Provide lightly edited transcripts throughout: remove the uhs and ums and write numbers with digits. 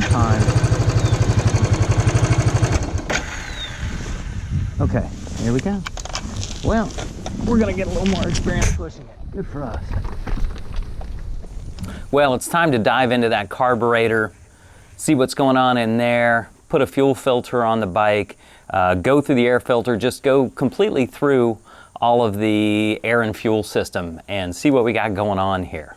hard time. Okay, here we go. Well, we're gonna get a little more experience pushing it. Good for us. Well, it's time to dive into that carburetor, see what's going on in there, put a fuel filter on the bike, go through the air filter, just go completely through all of the air and fuel system and see what we got going on here.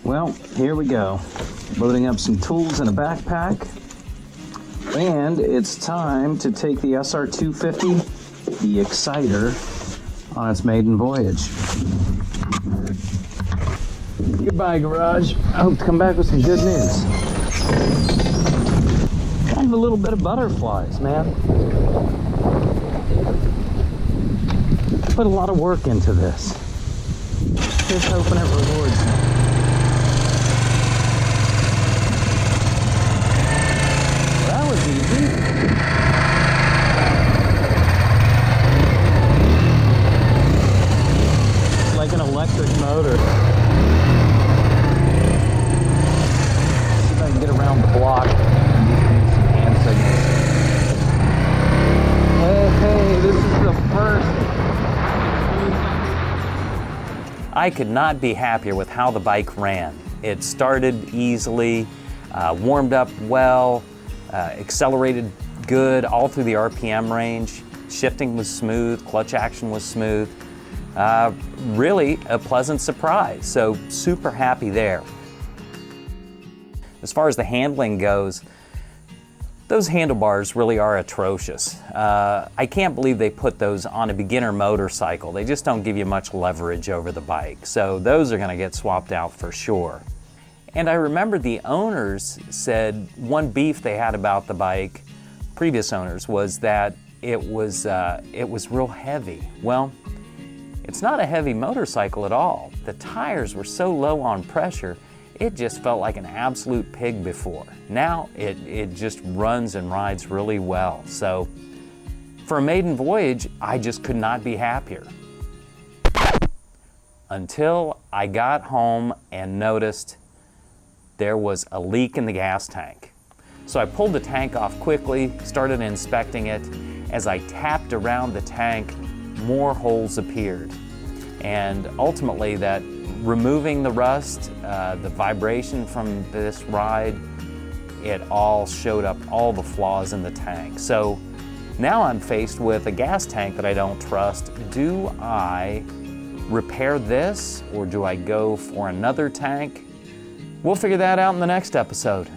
Well, here we go. Loading up some tools in a backpack. And it's time to take the SR250, the Exciter, on its maiden voyage. Goodbye, garage. I hope to come back with some good news. Kind of a little bit of butterflies, man. Put a lot of work into this. Just hoping it rewards me. That was easy. It's like an electric motor. See if I can get around the block and do some hand signals. Hey, this is the first. I could not be happier with how the bike ran. It started easily, warmed up well, accelerated good all through the RPM range. Shifting was smooth, clutch action was smooth. Really a pleasant surprise, so super happy there. As far as the handling goes, those handlebars really are atrocious. I can't believe they put those on a beginner motorcycle. They just don't give you much leverage over the bike. So those are gonna get swapped out for sure. And I remember the owners said one beef they had about the bike, previous owners, was that it was real heavy. Well, it's not a heavy motorcycle at all. The tires were so low on pressure, it just felt like an absolute pig before. Now it just runs and rides really well. So for a maiden voyage, I just could not be happier. Until I got home and noticed there was a leak in the gas tank. So I pulled the tank off quickly, started inspecting it. As I tapped around the tank, more holes appeared. And ultimately that removing the rust, the vibration from this ride, it all showed up all the flaws in the tank. So now I'm faced with a gas tank that I don't trust. Do I repair this or do I go for another tank? We'll figure that out in the next episode.